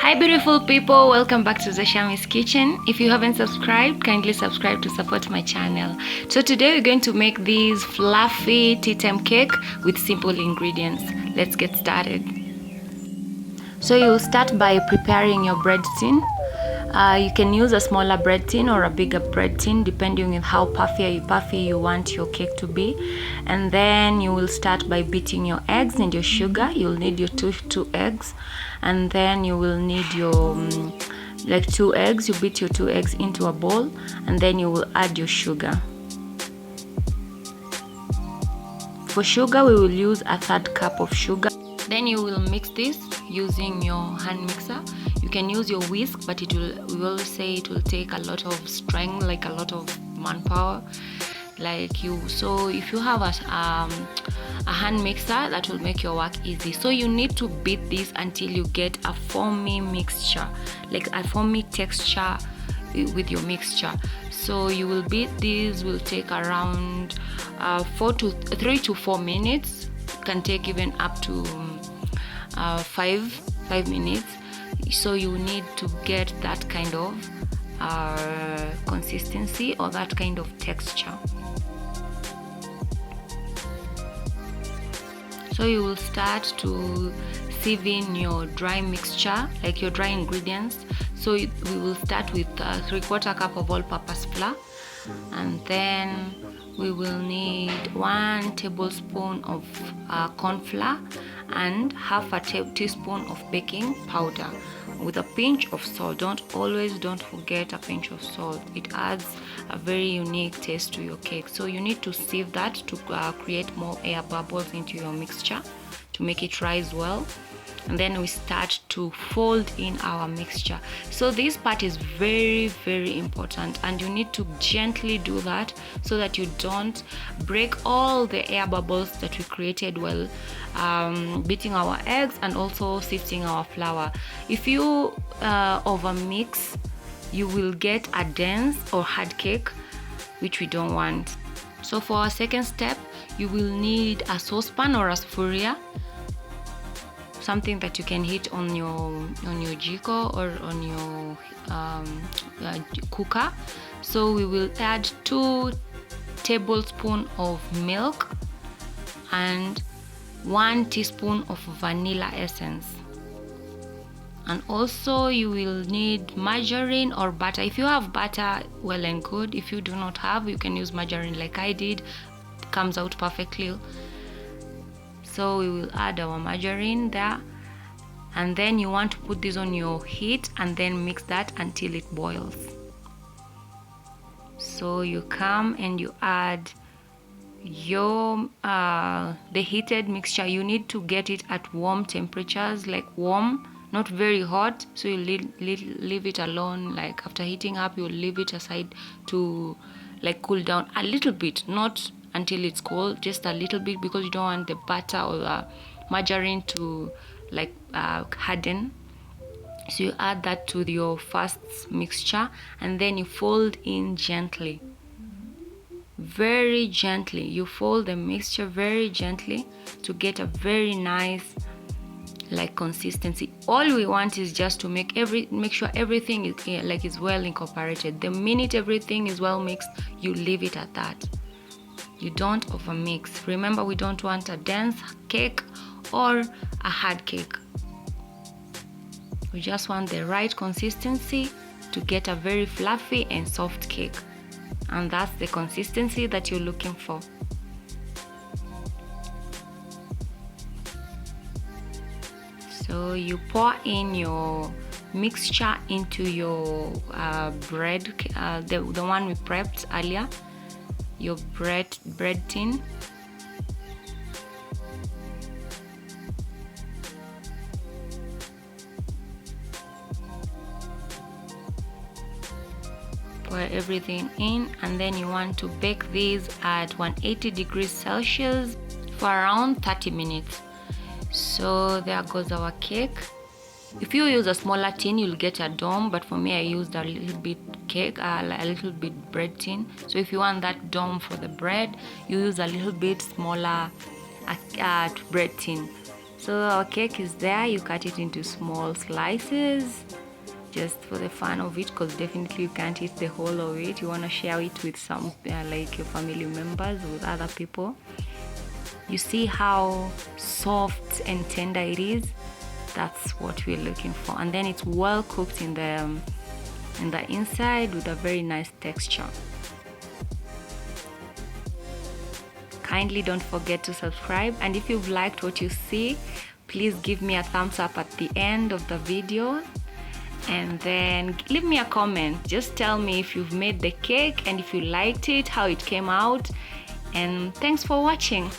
Hi beautiful people, welcome back to Shami's Kitchen. If you haven't subscribed, kindly subscribe to support my channel. So today we're going to make this fluffy tea time cake with simple ingredients. Let's get started. So you'll start by preparing your bread tin. You can use a smaller bread tin or a bigger bread tin depending on how puffy you want your cake to be. And then you will start by beating your eggs and your sugar. You'll need your two eggs, and then you will need your like 2 eggs. You beat your 2 eggs into a bowl, and then you will add your sugar. For sugar, we will use a 1/3 cup of sugar. Then you will mix this using your hand mixer. You can use your whisk, but we will say it will take a lot of strength, like a lot of manpower. So if you have a hand mixer, that will make your work easy. So you need to beat this until you get a foamy mixture, like a foamy texture with your mixture. So you will beat this, will take around 3 to 4 minutes. Can take even up to 5 minutes. So you need to get that kind of consistency or that kind of texture. So you will start to sieve in your dry mixture, like your dry ingredients. So we will start with 3/4 cup of all-purpose flour, and then we will need 1 tablespoon of corn flour and half a teaspoon of baking powder with a pinch of salt. Don't forget a pinch of salt. It adds a very unique taste to your cake. So you need to sieve that to create more air bubbles into your mixture to make it rise well. And then we start to fold in our mixture. So this part is very, very important, and you need to gently do that so that you don't break all the air bubbles that we created while beating our eggs and also sifting our flour. If you overmix, you will get a dense or hard cake, which we don't want. So for our second step, you will need a saucepan or a sufuria, something that you can heat on your jiko or on your cooker. So we will add 2 tablespoons of milk and 1 teaspoon of vanilla essence. And also you will need margarine or butter. If you have butter, well and good. If you do not have, you can use margarine like I did. It comes out perfectly. So we will add our margarine there, and then you want to put this on your heat and then mix that until it boils. So you come and you add your the heated mixture. You need to get it at warm temperatures, like warm, not very hot. So you leave it alone. Like after heating up, you'll leave it aside to like cool down a little bit, not until it's cold, just a little bit, because you don't want the butter or the margarine to like harden. So you add that to your first mixture, and then you fold in gently, very gently. You fold the mixture very gently to get a very nice like consistency. All we want is just to make sure everything is well incorporated. The minute everything is well mixed, you leave it at that. You don't overmix. Remember, we don't want a dense cake or a hard cake. We just want the right consistency to get a very fluffy and soft cake. And that's the consistency that you're looking for. So you pour in your mixture into your bread, the one we prepped earlier, your bread tin. Pour everything in, and then you want to bake these at 180 degrees Celsius for around 30 minutes. So there goes our cake. If you use a smaller tin, you'll get a dome, but for me I used a little bit a little bit bread tin. So if you want that dome for the bread, you use a little bit smaller bread tin. So our cake is there. You cut it into small slices just for the fun of it, because definitely you can't eat the whole of it. You want to share it with some like your family members, with other people. You see how soft and tender it is? That's what we're looking for. And then it's well cooked in the inside with a very nice texture. Kindly don't forget to subscribe, and if you've liked what you see, please give me a thumbs up at the end of the video, and then leave me a comment. Just tell me if you've made the cake and if you liked it, how it came out, and thanks for watching.